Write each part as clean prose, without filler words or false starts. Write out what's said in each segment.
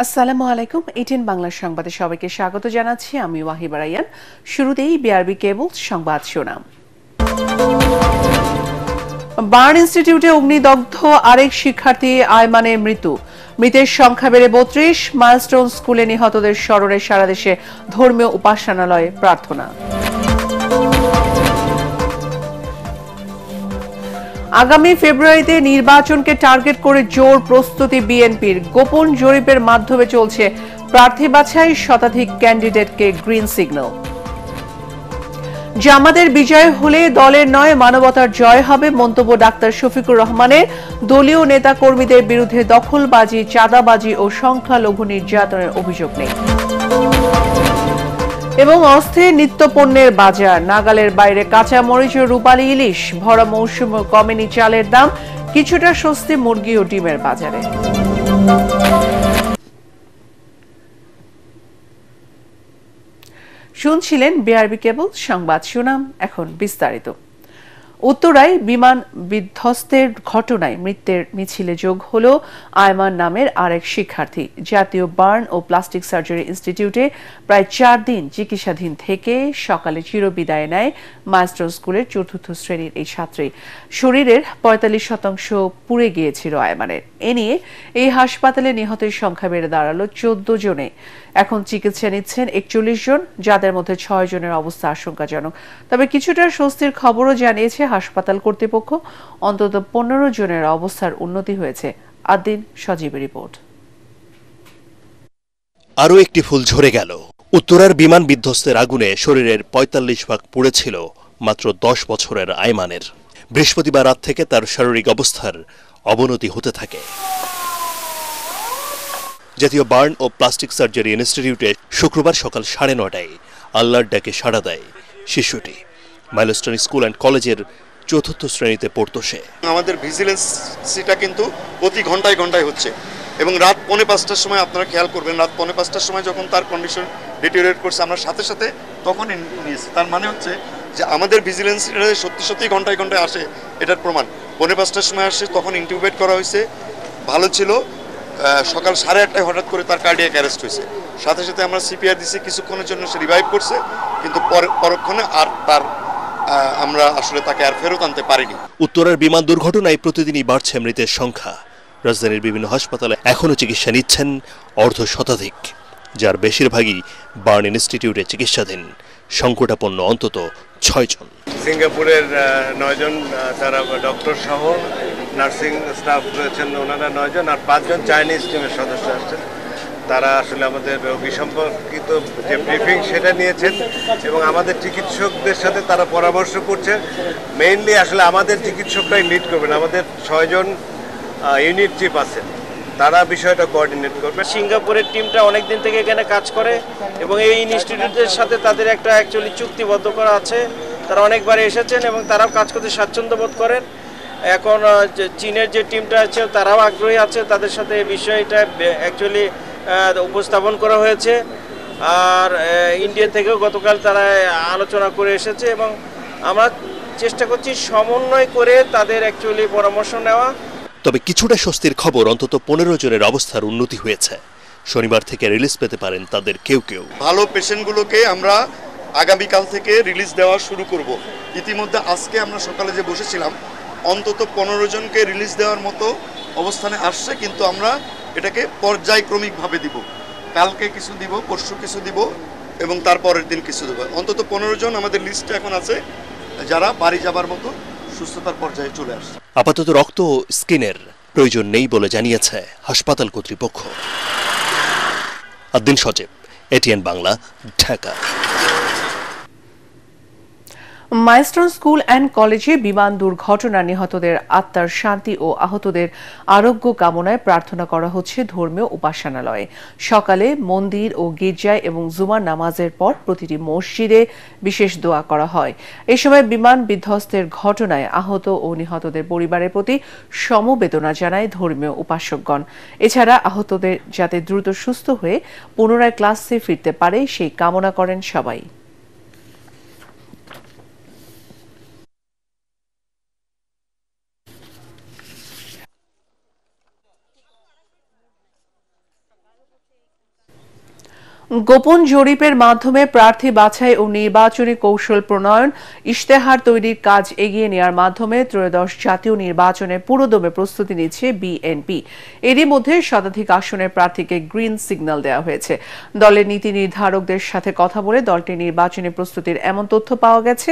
আসসালামু আলাইকুম। এটিএন বাংলা সংবাদে সবাইকে স্বাগত জানাচ্ছি। আমি ওয়াহিবা রাইয়ান। শুরুতেই বিআরবি কেবল সংবাদ শোনাম। বার্ন ইনস্টিটিউটে অগ্নিদগ্ধ আরেক শিক্ষার্থী আয়মানের মৃত্যু। মৃতের সংখ্যা বেড়ে ৩২। মাইলস্টোন স্কুলে নিহতদের স্মরণে সারা দেশে ধর্মীয় উপাসনালয়ে প্রার্থনা। আগামী ফেব্রুয়ারিতে নির্বাচনকে টার্গেট করে জোর প্রস্তুতি বিএনপির। গোপন জরিপের মাধ্যমে চলছে প্রার্থী বাছাই, শতাধিক ক্যান্ডিডেটকে গ্রিন সিগন্যাল। জামাতের বিজয় হলে দলের নয় মানবতার জয় হবে, মন্তব্য ডাক্তার শফিকুর রহমানের। দলীয় নেতা কর্মীদের বিরুদ্ধে দখলবাজি, চাঁদাবাজি ও সংখ্যালঘু নির্যাতনের অভিযোগ নেই। এবং অস্থির নিত্যপণ্যের বাজার, নাগালের বাইরে কাঁচামরিচ ও রূপালী ইলিশ। ভরা মৌসুমে কমেনি চালের দাম, কিছুটা স্বস্তি মুরগি ও ডিমের বাজারে। শুনছিলেন বিআরবি কেবল সংবাদ শুনাম। এখন বিস্তারিত। উত্তরায় বিমান বিধ্বস্তের ঘটনায় মৃত্যুর মিছিলে যোগ হল আয়মান নামের আরেক শিক্ষার্থী। জাতীয় বার্ন ও প্লাস্টিক সার্জারি ইনস্টিটিউটে প্রায় ৪ দিন চিকিৎসাধীন থেকে সকালে চিরবিদায় নেয় মাইলস্টোন স্কুলের ৪র্থ শ্রেণীর এই ছাত্রী। শরীরের ৪৫% পুড়ে গিয়েছিল আয়মানের। এ নিয়ে এই হাসপাতালে নিহতের সংখ্যা বেড়ে দাঁড়ালো ১৪ জনে। এখন চিকিৎসা নিচ্ছেন ৪১ জন, যাদের মধ্যে ৬ জনের অবস্থা আশঙ্কাজনক। তবে কিছুটা স্বস্তির খবরও জানিয়েছে হাসপাতাল কর্তৃপক্ষ। অন্তত ১৫ জনের অবস্থার উন্নতি হয়েছে। আদিন সজীবের রিপোর্ট। আরও একটি ফুল ঝরে গেল। উত্তরার বিমান বিধ্বস্তের আগুনে শরীরের ৪৫% পুড়েছিল মাত্র ১০ বছরের আয়মানের। বৃহস্পতিবার রাত থেকে তার শারীরিক অবস্থার অবনতি হতে থাকে। জাতীয় বার্ন ও প্লাস্টিক সার্জারি ইনস্টিটিউটে শুক্রবার সকাল ৯:৩০টায় আল্লাহর ডাকে সাড়া দেয় শিশুটি। মাইলস্টোন স্কুল অ্যান্ড কলেজের ৪র্থ শ্রেণীতে পড়তো সে। আমাদের ভিজিলেন্সিটা কিন্তু প্রতি ঘন্টায় ঘন্টায় হচ্ছে এবং রাত ৪:৫টার সময় আপনারা খেয়াল করবেন, রাত ৪:৫টার সময় যখন তার কন্ডিশন ডিটেরিয়েট করছে আমরা সাথে সাথে তখনই নিয়েছি। তার মানে হচ্ছে যে আমাদের ভিজিলেন্সিটা সত্যি সত্যি ঘন্টায় ঘন্টায় আসে, এটার প্রমাণ। ৪:৫টার সময় আসে, তখন ইনটিউবেট করা হয়েছে, ভালো ছিল। সকাল ৮:৩০টায় হঠাৎ করে তার কার্ডিয়াক অ্যারেস্ট হয়েছে। সাথে সাথে আমরা সিপিআর দিছি, কিছুক্ষণের জন্য সে রিভাইভ করছে, কিন্তু পরক্ষণে আর তার আমরা আসলে তাকে আর ফেরত আনতে পারিনি। উত্তরার বিমান দুর্ঘটনায় প্রতিদিনই বাড়ছে মৃতের সংখ্যা। রাজধানীর বিভিন্ন হাসপাতালে এখনও চিকিৎসা নিচ্ছেন অর্ধ শতাধিক, যার বেশিরভাগই বার্ন ইনস্টিটিউটে চিকিৎসাধীন। সংকটাপন্ন অন্তত ৬ জন। সিঙ্গাপুরের ৯ জন, তারা ডক্টর সহ নার্সিং স্টাফ রয়েছেন, ওনারা ৯ জন, আর ৫ জন চাইনিজ টিমের সদস্য আসছেন। তারা আসলে আমাদের রোগী সম্পর্কিত যে ব্রিফিং সেটা নিয়েছেন এবং আমাদের চিকিৎসকদের সাথে তারা পরামর্শ করছে। মেইনলি আসলে আমাদের চিকিৎসকরাই লিড করবেন। আমাদের ৬ জন ইউনিট চিফ আছেন, তারা বিষয়টা কোঅর্ডিনেট করবে। সিঙ্গাপুরের টিমটা অনেক দিন থেকে এখানে কাজ করে এবং এই ইনস্টিটিউটের সাথে তাদের একটা অ্যাকচুয়ালি চুক্তিবদ্ধ করা আছে। তারা অনেকবার এসেছেন এবং তারাও কাজ করতে স্বাচ্ছন্দ্য বোধ করেন। এখন চীনের যে টিমটা আছে তারাও আগ্রহী আছে, তাদের সাথে এই বিষয়টা অ্যাকচুয়ালি উপস্থাপন করা হয়েছে। আর ইন্ডিয়া থেকেও গতকাল তারা আলোচনা করে এসেছে এবং আমরা চেষ্টা করছি সমন্বয় করে তাদের অ্যাকচুয়ালি পরামর্শ নেওয়া। তবে কিছুটা স্বস্তির খবর, অন্তত ১৫ জনের অবস্থার উন্নতি হয়েছে। শনিবার থেকে রিলিজ পেতে পারেন তাদের কেউ কেউ। ভালো পেশেন্টগুলোকে আমরা আগামীকাল থেকে রিলিজ দেওয়া শুরু করব। ইতিমধ্যে আজকে আমরা সকালে যে বসেছিলাম অন্তত ১৫ জনকে রিলিজ দেওয়ার মতো অবস্থানে আসছে, কিন্তু আমরা এটাকে পর্যায়ক্রমিকভাবে দিব। কালকে কিছু দিব, পরশু কিছু দিব এবং তারপরের দিন কিছু দেবো। অন্তত ১৫ জন আমাদের লিস্টে এখন আছে যারা বাড়ি যাবার মতো সুস্থতার পর্যায়ে চলে আসছে। আপাতত রক্ত ও স্কিনের প্রয়োজন নেই বলে জানিয়েছে হাসপাতাল কর্তৃপক্ষ। Adin Sajib, ATN Bangla, Dhaka. Milestone school and কলেজে বিমান দুর্ঘটনা নিহতদের আত্মার শান্তি ও আহতদের আরোগ্য কামনায় প্রার্থনা করা হচ্ছে ধর্মীয় উপাসনালয়ে। সকালে মন্দির ও গির্জায় এবং জুমার নামাজের পর প্রতিটি মসজিদে বিশেষ দোয়া করা হয়। এ সময় বিমান বিধ্বস্তের ঘটনায় আহত ও নিহতদের পরিবারের প্রতি সমবেদনা জানায় ধর্মীয় উপাসকগণ। এছাড়া আহতদের যাতে দ্রুত সুস্থ হয়ে পুনরায় ক্লাসে ফিরতে পারে সেই কামনা করেন সবাই। গোপন জরিপের মাধ্যমে প্রার্থী বাছাই ও নির্বাচনী কৌশল প্রণয়ন, ইশতেহার তৈরির কাজ এগিয়ে নেওয়ার মাধ্যমে ত্রয়োদশ জাতীয় নির্বাচনে পুরোদমে প্রস্তুতি নিচ্ছে বিএনপি। এরই মধ্যে শতাধিক আসনের প্রার্থীকে গ্রিন সিগন্যাল দেওয়া হয়েছে। দলের নীতি নির্ধারকদের সাথে কথা বলে দলটির নির্বাচনী প্রস্তুতির এমন তথ্য পাওয়া গেছে।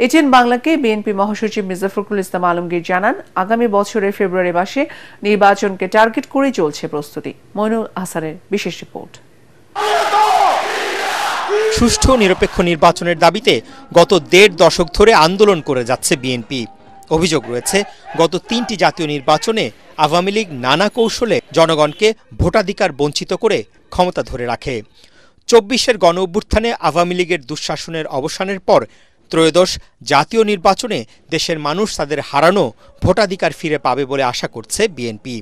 এটিএন বাংলাকে বিএনপি মহাসচিব মির্জা ফখরুল ইসলাম আলমগীর জানান, আগামী বছরের ফেব্রুয়ারি মাসে নির্বাচনকে টার্গেট করেই চলছে প্রস্তুতি। মইনুল হাসানের বিশেষ রিপোর্ট। সুষ্ঠু নিরপেক্ষ নির্বাচনের দাবিতে গত ১.৫ দশক ধরে আন্দোলন করে যাচ্ছে বিএনপি। অভিযোগ রয়েছে, গত ৩টি জাতীয় নির্বাচনে আওয়ামী লীগ নানা কৌশলে জনগণকে ভোটাধিকার বঞ্চিত করে ক্ষমতা ধরে রাখে। ২৪-এর গণ অভ্যুত্থানে আওয়ামী লীগের দুঃশাসনের অবসানের পর ত্রয়োদশ জাতীয় নির্বাচনে দেশের মানুষ তাদের হারানো ভোটাধিকার ফিরে পাবে বলে আশা করছে বিএনপি।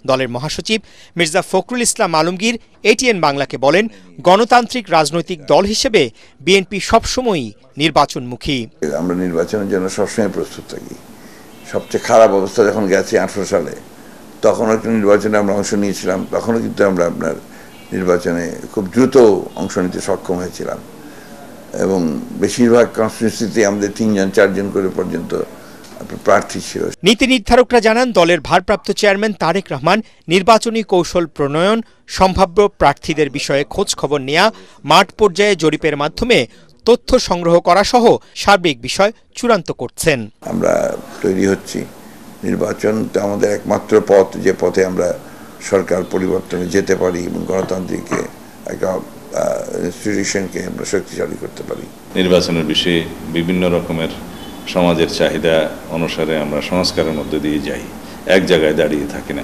দলের মহাসচিব মির্জা ফখরুল ইসলাম আলমগীর এটিএন বাংলাকে বলেন, গণতান্ত্রিক রাজনৈতিক দল হিসেবে বিএনপি সবসময়ই নির্বাচনমুখী। আমরা নির্বাচনের জন্য সবসময় প্রস্তুত থাকি। সবচেয়ে খারাপ অবস্থা যখন গেছে 18 সালে, তখনও একটা নির্বাচনে আমরা অংশ নিয়েছিলাম। তখনও কিন্তু আমরা আপনার নির্বাচনে খুব দ্রুত অংশ নিতে সক্ষম হয়েছিলাম এবং বেশিরভাগ কনস্টিটিউয়েন্সিতে আমাদের 3-4 করে পর্যন্ত প্রার্থী ছিল। নীতি নির্ধারকরা জানান, দলের ভারপ্রাপ্ত চেয়ারম্যান তারেক রহমান নির্বাচনী কৌশল প্রণয়ন, সম্ভাব্য প্রার্থীদের বিষয়ে খোঁজ খবর নেওয়া, মাঠ পর্যায়ে জরিপের মাধ্যমে তথ্য সংগ্রহ করা সহ সার্বিক বিষয় চূড়ান্ত করছেন। আমরা তৈরি হচ্ছি। নির্বাচন তো আমাদের একমাত্র পথ, যে পথে আমরা সরকার পরিবর্তনে যেতে পারি এবং গণতান্ত্রিক একটা ইনস্টিটিউশনকে আমরা শক্তিশালী করতে পারি। নির্বাচনের বিষয়ে বিভিন্ন রকমের সমাজের চাহিদা অনুসারে আমরা সংস্কারের মধ্যে দিয়ে যাই, এক জায়গায় দাঁড়িয়ে থাকি না।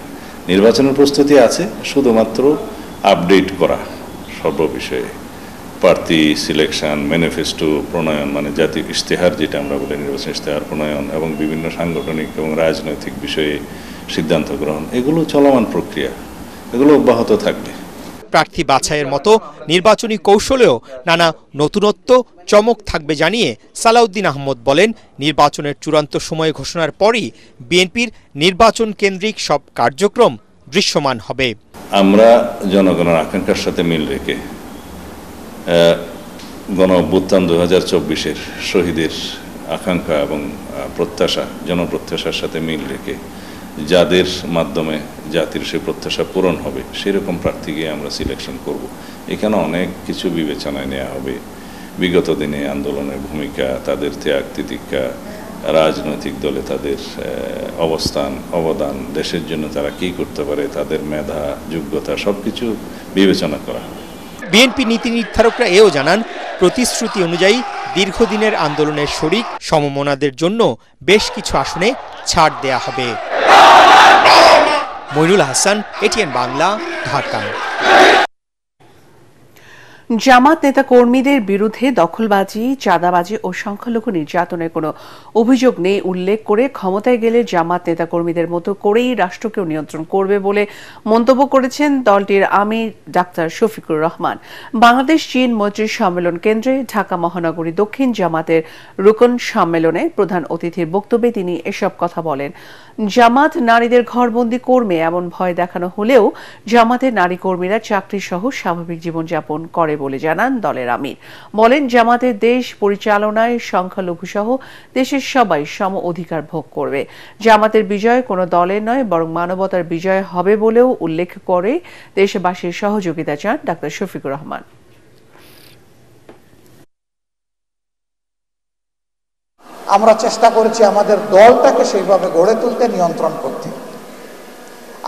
নির্বাচনের প্রস্তুতি আছে শুধুমাত্র আপডেট করা সর্ববিষয়ে, প্রার্থী সিলেকশন, ম্যানিফেস্টো প্রণয়ন, মানে জাতীয় ইশতেহার যেটা আমরা বলি, নির্বাচন ইশতেহার প্রণয়ন এবং বিভিন্ন সাংগঠনিক এবং রাজনৈতিক বিষয়ে সিদ্ধান্ত গ্রহণ, এগুলো চলমান প্রক্রিয়া, এগুলো অব্যাহত থাকবে। প্রার্থী বাছাইয়ের মতো নির্বাচনী কৌশলেও নানা নতুনত্ব, চমক থাকবে জানিয়ে সালাউদ্দিন আহমদ বলেন, নির্বাচনের চূড়ান্ত সময় ঘোষণার পরই বিএনপির নির্বাচন কেন্দ্রিক সব কার্যক্রম দৃশ্যমান হবে। আমরা জনগণের আকাঙ্ক্ষার সাথে মিল রেখে গণ অভ্যুত্থান 2024-এর শহীদের আকাঙ্ক্ষা এবং প্রত্যাশা, জনপ্রত্যাশার সাথে মিল রেখে যাদের মাধ্যমে জাতির সেই প্রত্যাশা পূরণ হবে সেরকম প্রার্থীকে আমরা সিলেকশন করব। এখানে অনেক কিছু বিবেচনায় নেওয়া হবে, বিগত দিনে আন্দোলনের ভূমিকা, তাদের ত্যাগ তিতিক্ষা, রাজনৈতিক দলে তাদের অবস্থান, অবদান, দেশের জন্য তারা কি করতে পারে, তাদের মেধা, যোগ্যতা, সবকিছু বিবেচনা করা হবে। বিএনপি নীতি নির্ধারকরা এও জানান, প্রতিশ্রুতি অনুযায়ী দীর্ঘদিনের আন্দোলনের শরিক সমমনাদের জন্য বেশ কিছু আসনে ছাড় দেয়া হবে। মইনুল হাসান, এটিএন বাংলা, ঢাকা। জামাত নেতা কর্মীদের বিরুদ্ধে দখলবাজি, চাঁদাবাজি ও সংখ্যালঘু নির্যাতনের কোনো অভিযোগ নেই উল্লেখ করে ক্ষমতায় গেলে জামাত নেতা কর্মীদের মতো করেই রাষ্ট্রকেও নিয়ন্ত্রণ করবে বলে মন্তব্য করেছেন দলটির আমির ডাক্তার শফিকুর রহমান। বাংলাদেশ চীন মৈত্রী সম্মেলন কেন্দ্রে ঢাকা মহানগরী দক্ষিণ জামাতের রুকন সম্মেলনে প্রধান অতিথির বক্তব্যে তিনি এসব কথা বলেন। জামাত নারীদের ঘরবন্দি করবে এমন ভয় দেখানো হলেও জামাতের নারী কর্মীরা চাকরি সহ স্বাভাবিক জীবনযাপন করে বলে জানান দলের আমির। বলেন, জামাতের দেশ পরিচালনায় সংখ্যালঘু সহ দেশের সবাই সম অধিকার ভোগ করবে। জামাতের বিজয় কোনো দলের নয়, বরং মানবতার বিজয় হবে বলেও উল্লেখ করে দেশবাসীর সহযোগিতা চান ডাক্তার শফিকুর রহমান। আমরা চেষ্টা করেছি আমাদের দলটাকে সেইভাবে গড়ে তুলতে, নিয়ন্ত্রণ করতে।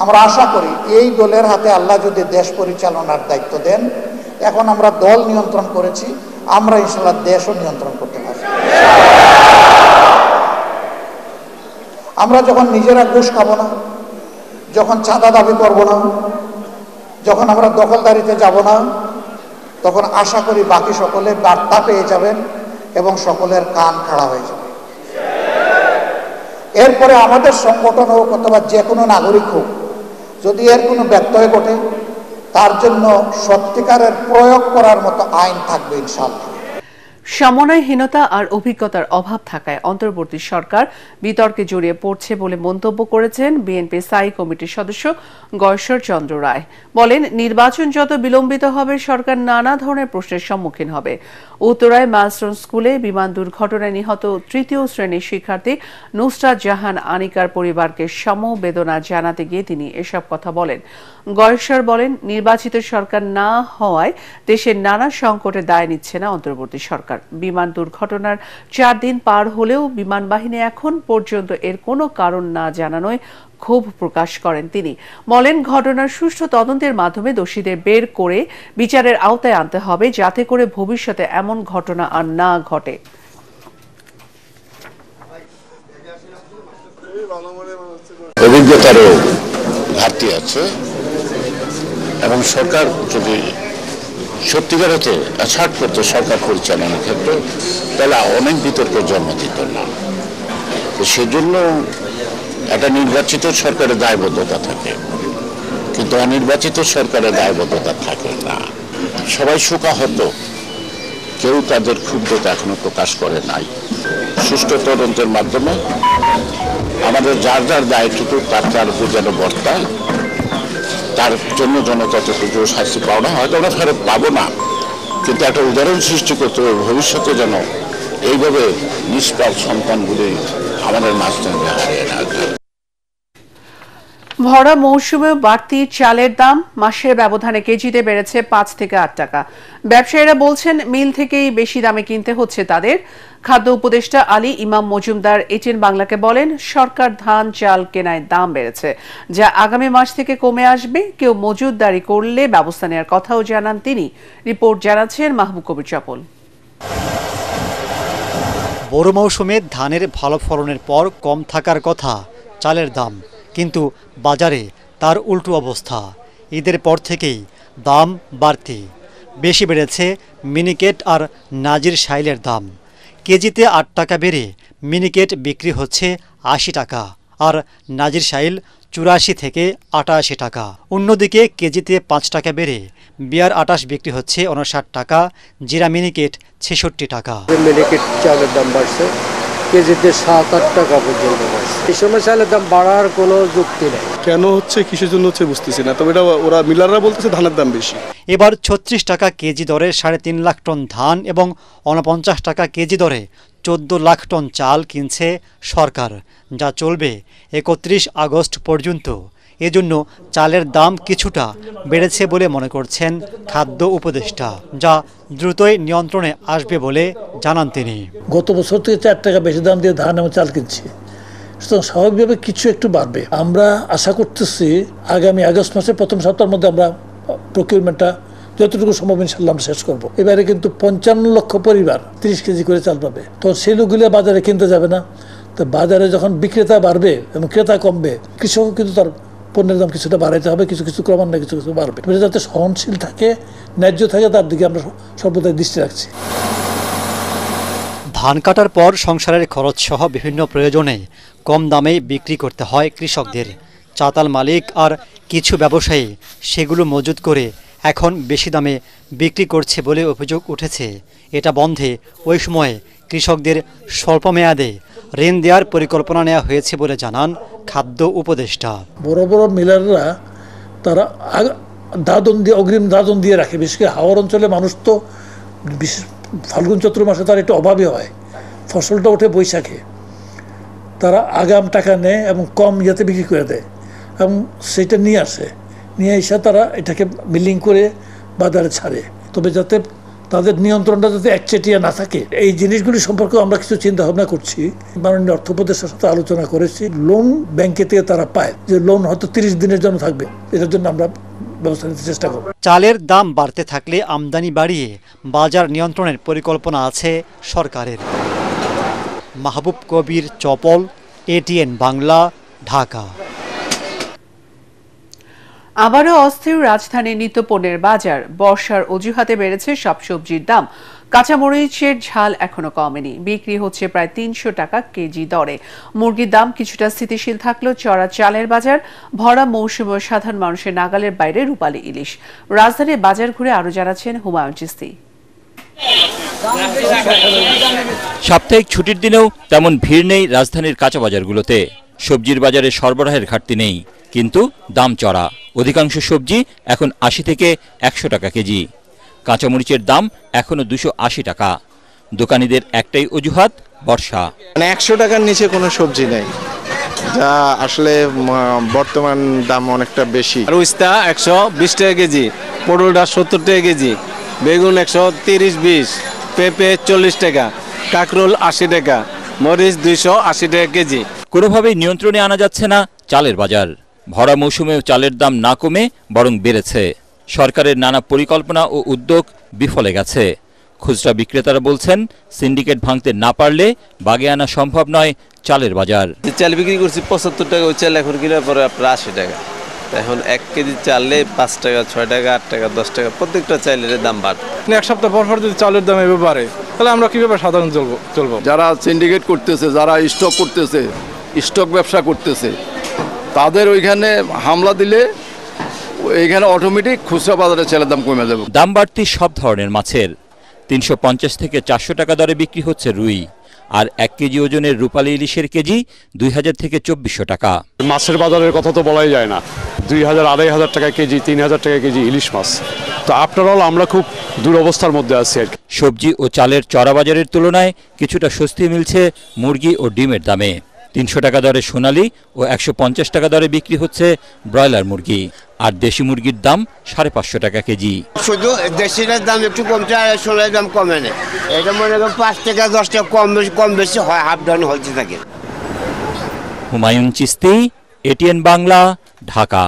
আমরা আশা করি এই দলের হাতে আল্লাহ যদি দেশ পরিচালনার দায়িত্ব দেন, এখন আমরা দল নিয়ন্ত্রণ করেছি, আমরা ইনশাআল্লাহ দেশও নিয়ন্ত্রণ করতে পারব। আমরা যখন নিজেরা ঘুষ খাবো না, যখন চাঁদা দাবি করব না, যখন আমরা দখলদারিতে যাব না, তখন আশা করি বাকি সকলে বার্তা পেয়ে যাবেন এবং সকলের কান খাড়া হয়ে যাবে। এরপরে আমাদের সংগঠন হোক অথবা যে কোনো নাগরিক হোক, যদি এর কোনো ব্যত্যয় ঘটে, তার জন্য সত্যিকারের প্রয়োগ করার মতো আইন থাকবে ইনশাআল্লাহ। সমন্বয়হীনতা আর অভিজ্ঞতার অভাব থাকায় অন্তর্বর্তী সরকার বিতর্কে জড়িয়ে পড়ছে বলে মন্তব্য করেছেন বিএনপি স্থায়ী কমিটির সদস্য গয়েশ্বর চন্দ্র রায়। বলেন, নির্বাচন যত বিলম্বিত হবে সরকার নানা ধরনের প্রশ্নের সম্মুখীন হবে। উত্তরায় মাইলস্টোন স্কুলে বিমান দুর্ঘটনায় নিহত তৃতীয় শ্রেণীর শিক্ষার্থী নুসরাত জাহান আনিকার পরিবারকে সমবেদনা জানাতে গিয়ে তিনি এসব কথা বলেন। গয়েশ্বর বলেন, নির্বাচিত সরকার না হওয়ায় দেশের নানা সংকটের দায় নিচ্ছে না অন্তর্বর্তী সরকার। বিমান দুর্ঘটনার 4 দিন পার হলেও বিমান বাহিনী এখন পর্যন্ত এর কোনো কারণ না জানানোয় ক্ষোভ প্রকাশ করেন তিনি। বলেন, ঘটনার সুষ্ঠু তদন্তের মাধ্যমে দোষীদের বের করে বিচারের আওতায় আনতে হবে, যাতে করে ভবিষ্যতে এমন ঘটনা আর না ঘটে। অভিজ্ঞতারও ঘাটতি আছে এবং সরকার যদি সত্যিকার হতে ছাড় করতে সরকার পরিচালনার ক্ষেত্রে, তাহলে অনেক বিতর্কের জন্ম দিত না। তো সেজন্য একটা নির্বাচিত সরকারের দায়বদ্ধতা থাকে, কিন্তু অনির্বাচিত সরকারের দায়বদ্ধতা থাকে না। সবাই শোকাহত, কেউ তাদের ক্ষুব্ধতা এখনো প্রকাশ করে নাই। সুষ্ঠু তদন্তের মাধ্যমে আমাদের যার যার দায়টুকু তার উপর যেন বর্তায়, তার জন্য যেন ততটুকু শাস্তি পাওয়া হয়তো আমরা ফেরত পাবো না, কিন্তু একটা উদাহরণ সৃষ্টি করতে হবে ভবিষ্যতে যেন এইভাবে নিষ্পাপ সন্তানগুলি আমাদের মাঝখানে হারিয়ে না যায়। ভরা মৌসুমে বাড়তি চালের দাম মাসের ব্যবধানে কেজিতে বেড়েছে 5 থেকে 8 টাকা। ব্যবসায়ীরা বলছেন, মিল থেকেই বেশি দামে কিনতে হচ্ছে তাদের। খাদ্য উপদেষ্টা আলী ইমাম মজুমদার এটিএন বাংলাকে বলেন, সরকার ধান চাল কেনায় দাম বেড়েছে, যা আগামী মাস থেকে কমে আসবে। কেউ মজুতদারি করলে ব্যবস্থা নেওয়ার কথাও জানান তিনি। রিপোর্ট জানাচ্ছেন মাহবুব কবির চপল। বড় মৌসুমে ধানের ভালো ফলনের পর কম থাকার কথা চালের দাম, কিন্তু বাজারে তার উল্টো অবস্থা। ঈদের পর থেকেই দাম বাড়তি। বেশি বেড়েছে মিনিকেট আর নাজির শাইলের দাম। কেজিতে 8 টাকা বেড়ে মিনিকেট বিক্রি হচ্ছে 80 টাকা আর নাজির শাইল 84 থেকে 88 টাকা। অন্যদিকে কেজিতে 5 টাকা বেড়ে বিয়ার 28 বিক্রি হচ্ছে 59 টাকা, জিরা মিনিকেট 66 টাকা। মিনিকেট চালের দাম বাড়ছে, কেজিতে 7-8 টাকা পর্যন্ত বাড়ছে। এই সময় চালের দাম বাড়ার কোনো যুক্তি নেই। কেন হচ্ছে, কিসের জন্য হচ্ছে বুঝতেছি না, তবে এটা ওরা মিলাররা বলতেছে ধানের দাম বেশি। এবার 36 টাকা কেজি দরে 3.5 লাখ টন ধান এবং 49 টাকা কেজি দরে 14 লাখ টন চাল কিনছে সরকার, যা চলবে 31 আগস্ট পর্যন্ত। এজন্য চালের দাম কিছুটা বেড়েছে বলে মনে করছেন খাদ্য উপদেষ্টা, যা দ্রুতই নিয়ন্ত্রণে আসবে বলে জানান তিনি। গত বছর থেকে 4 টাকা বেশি দাম দিয়ে ধান এবং চাল কিনছি, সুতরাং স্বাভাবিকভাবে কিছু একটু বাড়বে। আমরা আশা করতেছি আগামী আগস্ট মাসের প্রথম সপ্তাহের মধ্যে আমরা প্রকিউরমেন্টটা যতটুকু সম্ভব ইনশাল্লাহ আমরা শেষ করবো। এবারে কিন্তু 55 লক্ষ পরিবার 30 কেজি করে চাল পাবে। তো সেই লোকগুলো বাজারে কিনতে যাবে না। তো বাজারে যখন বিক্রেতা বাড়বে এবং ক্রেতা কমবে, কৃষক কিন্তু তার পণ্যের দাম কিছুটা বাড়াইতে হবে, কিছু কিছু ক্রমান্বয়ে কিছু কিছু বাড়বে। যাতে সহনশীল থাকে, ন্যায্য থাকে, তার দিকে আমরা সর্বদাই দৃষ্টি রাখছি। ধান কাটার পর সংসারের খরচ সহ বিভিন্ন প্রয়োজনে কম দামে বিক্রি করতে হয় কৃষকদের। চাতাল মালিক আর কিছু ব্যবসায়ী সেগুলো মজুত করে এখন বেশি দামে বিক্রি করছে বলে অভিযোগ উঠেছে। এটা বন্ধে ওই সময়ে কৃষকদের স্বল্প মেয়াদে ঋণ দেওয়ার পরিকল্পনা নেওয়া হয়েছে বলে জানান খাদ্য উপদেষ্টা। বড় বড় মিলাররা তারা দাদন দিয়ে, অগ্রিম দাদন দিয়ে রাখে। বিশেষ করে হাওড় অঞ্চলে মানুষ তো ফাল্গুন চৈত্র মাসে তার একটু অভাবই হয়, ফসলটা ওঠে বৈশাখে। তারা আগাম টাকা নেয় এবং কম ইয়েতে বিক্রি করে দেয় এবং সেটা নিয়ে আসে, নিয়ে এসে তারা এটাকে মিলিং করে বাজারে ছাড়ে। তবে যাতে তাদের নিয়ন্ত্রণটা যাতে একচেটিয়া না থাকে, এই জিনিসগুলি সম্পর্কে আমরা কিছু চিন্তা ভাবনা করছি। মাননীয় অর্থ উপদেষ্টার সাথে আলোচনা করেছি। লোন ব্যাংকে থেকে তারা পায়, যে লোন হয়তো 30 দিনের জন্য থাকবে, এটার জন্য আমরা ব্যবস্থা নিতে চেষ্টা করব। চালের দাম বাড়তে থাকলে আমদানি বাড়িয়ে বাজার নিয়ন্ত্রণের পরিকল্পনা আছে সরকারের। মাহবুব কবির চপল, এটিএন বাংলা, ঢাকা। আবারও অস্থির রাজধানীর নিত্যপণ্যের বাজার। বর্ষার অজুহাতে বেড়েছে সব সবজির দাম। কাঁচামরিচের ঝাল এখনো কমেনি, বিক্রি হচ্ছে প্রায় 300 টাকা কেজি দরে। মুরগির দাম কিছুটা স্থিতিশীল থাকলেও চড়া চালের বাজার। ভরা মৌসুমে সাধারণ মানুষের নাগালের বাইরে রূপালী ইলিশ। রাজধানীর বাজার ঘুরে আরো জানাচ্ছেন হুমায়ুন চিস্তি। সাপ্তাহিক ছুটির দিনেও তেমন ভিড় নেই রাজধানীর কাঁচা বাজারগুলোতে। সবজির বাজারে সরবরাহের ঘাটতি নেই, কিন্তু দাম চড়া। অধিকাংশ সবজি এখন ৮০ থেকে ১০০ টাকা কেজি। কাঁচামরিচের দাম এখনো ২৮০ টাকা। দোকানীদের একটাই অজুহাত, বর্ষা। ১০০ টাকার নিচে কোনো সবজি নেই, যা আসলে বর্তমান দাম অনেকটা বেশি। উস্তা ১২০ টাকা কেজি, পটলটা ৭০ টাকা কেজি, বেগুন ১৩০-২০, পেঁপে ৪০ টাকা, কাঁকরোল ৮০ টাকা, মরিচ ২৮০ টাকা কেজি। কোনোভাবেই নিয়ন্ত্রণে আনা যাচ্ছে না চালের বাজার। ভরা মৌসুমেও চালের দাম না কমে বরং বেড়েছে। সরকারের নানা পরিকল্পনা ও উদ্যোগ বিফলে গেছে। খুচরা বিক্রেতারা বলছেন, সিন্ডিকেট ভাঙতে না পারলে বাগে আনা সম্ভব নয় চালের বাজার। চাল বিক্রি করছি ৭৫ টাকা, ওই চাল এখন কিনার পরে আপনার ৮০ টাকা। এখন ১ কেজি চালে ৫ টাকা, ৬ টাকা, 8 টাকা, 10 টাকা প্রত্যেকটা চালের দাম বাড়ে। এক সপ্তাহ পর পর যদি চালের দাম এভাবে বাড়ে, তাহলে আমরা কিভাবে সাধারণ চলবো? যারা সিন্ডিকেট করতেছে, যারা স্টক করতেছে, স্টক ব্যবসা করতেছে, তাদের ওইখানে হামলা দিলে এইখানে অটোমেটিক খুচরা বাজারে চালের দাম কমে যাবে। দাম বাড়তি সব ধরনের মাছের। ৩৫০ থেকে ৪০০ টাকা দরে বিক্রি হচ্ছে রুই, আর ১ কেজি ওজনের রূপালী ইলিশের কেজি ২০০০ থেকে ২৪০০ টাকা। মাছের বাজারের কথা তো বলাই যায় না। ২০০০, ২৫০০ টাকা কেজি, ৩০০০ টাকা কেজি ইলিশ মাছ। তো আফটার অল আমরা খুব দুরবস্থার মধ্যে আছি আর কি। সবজি ও চালের চড়া বাজারের তুলনায় কিছুটা স্বস্তি মিলছে মুরগি ও ডিমের দামে। ৩০০ টাকা দরে সোনালী ও ১৫০ টাকা দরে বিক্রি হচ্ছে ব্রয়লার মুরগি, আর দেশি মুরগির দাম ৫৫০ টাকা কেজি। শুধু দেশিটার দাম একটু কমছে, আর সোনালির দাম কমে না। এটা মনে করেন ৫ টাকা ১০ টাকা কম বেশি হয়, হাফ ডাউন হতে থাকে। হুমায়ুন চিস্তি, এটিএন বাংলা, ঢাকা।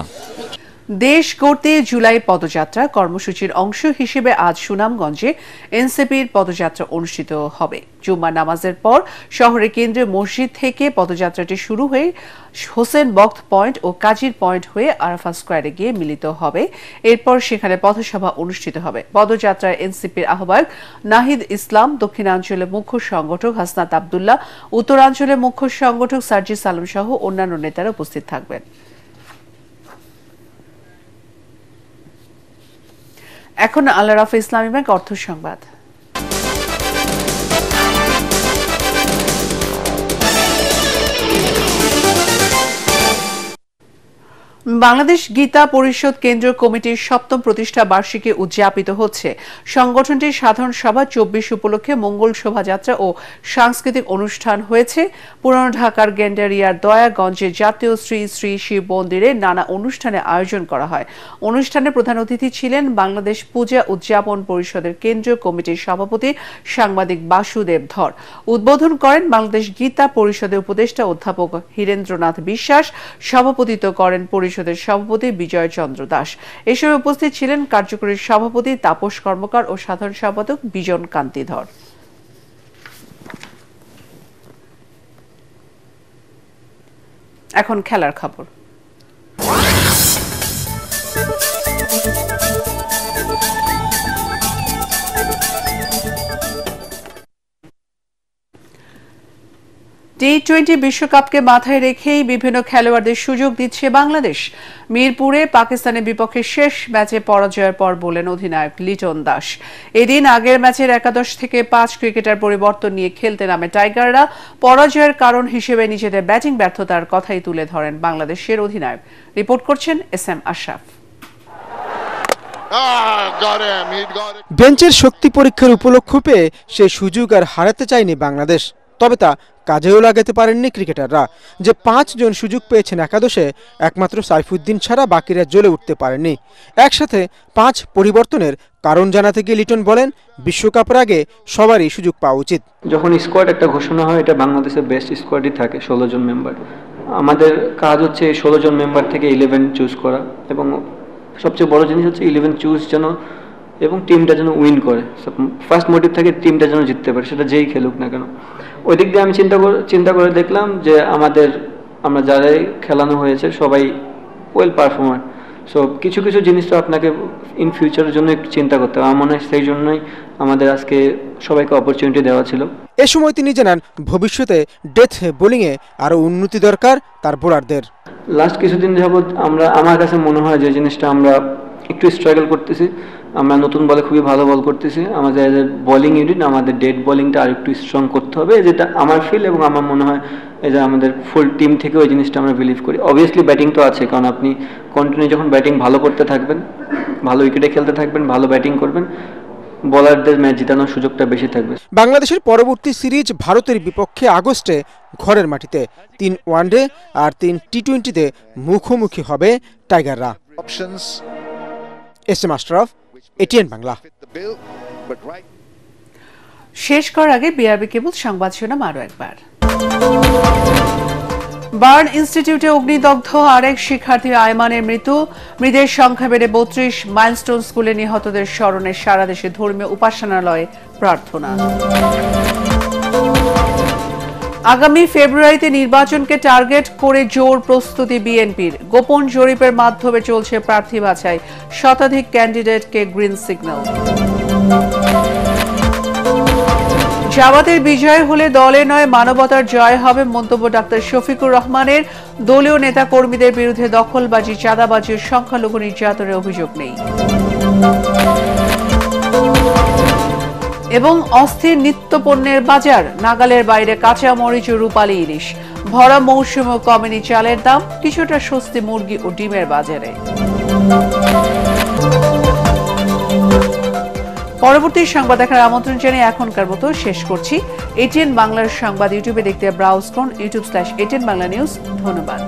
দেশ গড়তে জুলাই পদযাত্রা কর্মসূচির অংশ হিসেবে আজ সুনামগঞ্জে এনসিপির পদযাত্রা অনুষ্ঠিত হবে। জুম্মা নামাজের পর শহরের কেন্দ্রীয় মসজিদ থেকে পদযাত্রাটি শুরু হয়ে হোসেন বক্ত পয়েন্ট ও কাজীর পয়েন্ট হয়ে আরাফা স্কোয়ারে গিয়ে মিলিত হবে। এরপর সেখানে পথসভা অনুষ্ঠিত হবে। পদযাত্রায় এনসিপির আহ্বায়ক নাহিদ ইসলাম, দক্ষিণাঞ্চলের মুখ্য সংগঠক হাসনাত আবদুল্লাহ, উত্তরাঞ্চলের মুখ্য সংগঠক সার্জিস আলম সহ অন্যান্য নেতারা উপস্থিত থাকবেন। এখন আল রাফা ইসলামী ব্যাংক অর্থ সংবাদ। বাংলাদেশ গীতা পরিষদ কেন্দ্রীয় কমিটির ৭ম প্রতিষ্ঠা বার্ষিকী উদযাপিত হচ্ছে। সংগঠনটির সাধারণ সভা ২৪ উপলক্ষে মঙ্গল শোভাযাত্রা ও সাংস্কৃতিক অনুষ্ঠান হয়েছে। পুরানো ঢাকার গেন্ডারিয়ার দয়াগঞ্জে জাতীয় শ্রী শ্রী শিব মন্দিরে নানা অনুষ্ঠানে আয়োজন করা হয়। অনুষ্ঠানে প্রধান অতিথি ছিলেন বাংলাদেশ পূজা উদযাপন পরিষদের কেন্দ্রীয় কমিটির সভাপতি সাংবাদিক বাসুদেব ধর। উদ্বোধন করেন বাংলাদেশ গীতা পরিষদের উপদেষ্টা অধ্যাপক হীরেন্দ্রনাথ বিশ্বাস। সভাপতিত্ব করেন পরিষদের সভাপতি বিজয় চন্দ্র দাস। এ সময় উপস্থিত ছিলেন কার্যকরী সভাপতি তাপস কর্মকার ও সাধারণ সম্পাদক বিজন কান্তি ধর। এখন খেলার খবর। টি-20 বিশ্বকাপকে মাথায় রেখেই বিভিন্ন খেলোয়াড়দের সুযোগ দিচ্ছে বাংলাদেশ। মিরপুরে পাকিস্তানের বিপক্ষে শেষ ম্যাচে পরাজয়ের পর বলেন অধিনায়ক লিটন দাস, এদিন আগের ম্যাচের ১১ থেকে ৫ ক্রিকেটার পরিবর্তন নিয়ে খেলতে নামে টাইগাররা। পরাজয়ের কারণ হিসেবে নিজেদের ব্যাটিং ব্যর্থতার কথাই তুলে ধরেন বাংলাদেশের অধিনায়ক। রিপোর্ট করছেন এসএম আশরাফ। বেঞ্চের শক্তি পরীক্ষার উপলক্ষ পেয়ে সে সুযোগ আর হারাতে চায়নি বাংলাদেশ। তবে তা কাজেও লাগাতে পারেননি ক্রিকেটাররা। যে ৫ জন সুযোগ পেয়েছেন একাদশে, একমাত্র সাইফুদ্দিন ছাড়া বাকিরা জ্বলে উঠতে পারেননি। একসাথে ৫ পরিবর্তনের কারণ জানাতে গিয়ে লিটন বলেন, বিশ্বকাপের আগে সবারই সুযোগ পাওয়া উচিত। যখন স্কোয়াড একটা ঘোষণা হয়, এটা বাংলাদেশের বেস্ট স্কোয়াডই থাকে, ১৬ জন মেম্বার। আমাদের কাজ হচ্ছে ১৬ জন মেম্বার থেকে 11 চুজ করা, এবং সবচেয়ে বড় জিনিস হচ্ছে 11 চুজ যেন এবং টিমটা যেন উইন করে। ফার্স্ট মোটিভ থাকে টিমটা যেন জিততে পারে, সেটা যেই খেলুক না কেন। ওই দিক দিয়ে আমি চিন্তা করে দেখলাম যে আমরা যারাই খেলানো হয়েছে সবাই ওয়েল পারফর্মার। সো কিছু কিছু জিনিস তো আপনাকে ইন ফিউচারের জন্য একটু চিন্তা করতে হবে। আমার মনে হয় সেই জন্যই আমাদের আজকে সবাইকে অপরচুনিটি দেওয়া ছিল। এ সময় তিনি জানান, ভবিষ্যতে ডেথ বোলিংয়ে আরও উন্নতি দরকার তার বোলারদের। লাস্ট কিছুদিন যাবৎ আমার কাছে মনে হয় যে জিনিসটা আমরা একটু স্ট্রাগল করতেছি। আমরা নতুন বলে খুবই ভালো বল করতেছি, আমাদের বোলিং ইউনিট আমাদের ডেড বোলিংটা আরেকটু স্ট্রং করতে হবে, যেটা আমার ফিল এবং আমার মনে হয় এই যে আমাদের ফুল টিম থেকে ওই জিনিসটা আমরা বিলিভ করি। অবভিয়াসলি ব্যাটিং তো আছে, কারণ আপনি কন্টিনিউ যখন ব্যাটিং ভালো করতে থাকবেন, ভালো উইকেটে খেলতে থাকবেন, ভালো ব্যাটিং করবেন, বোলারদের ম্যাচ জেতানোর সুযোগটা বেশি থাকবে। বাংলাদেশের পরবর্তী সিরিজ ভারতের বিপক্ষে আগস্টে ঘরের মাটিতে 3 ওয়ানডে আর 3 টি20তে মুখোমুখি হবে টাইগাররা। S M Ashraf, ATN Bangla. শেষ করার আগে বিআরবি কেবল সংবাদ শিরোনাম আরো একবার। বার্ন ইনস্টিটিউটে অগ্নিদগ্ধ আরেক শিক্ষার্থী আয়মানের মৃতের সংখ্যা বেড়ে 32। মাইলস্টোন স্কুলে নিহতদের স্মরণে সারা দেশে ধর্মীয় উপাসনালয়ে প্রার্থনা। আগামী ফেব্রুয়ারিতে নির্বাচনকে টার্গেট করে জোর প্রস্তুতি বিএনপির। গোপন জরিপের মাধ্যমে চলছে প্রার্থী বাছাই, শতাধিক ক্যান্ডিডেটকে গ্রিন সিগন্যাল। জামাতের বিজয় হলে দলে নয় মানবতার জয় হবে, মন্তব্য ডাক্তার শফিকুর রহমানের। দলীয় নেতা কর্মীদের বিরুদ্ধে দখলবাজি, চাঁদাবাজি ও সংখ্যালঘু নির্যাতনের অভিযোগ নেই। এবং অস্থির নিত্যপণ্যের বাজার, নাগালের বাইরে কাঁচা মরিচ ও রূপালী ইলিশ। ভরা মৌসুমেও কমেনি চালের দাম, কিছুটা স্বস্তি মুরগি ও ডিমের বাজারে। পরবর্তী সংবাদ দেখার আমন্ত্রণ জানিয়ে এখনকার মতো শেষ করছি। এটিএন বাংলার সংবাদ ইউটিউবে দেখতে ব্রাউজ করুন youtube/ATN Bangla News। ধন্যবাদ।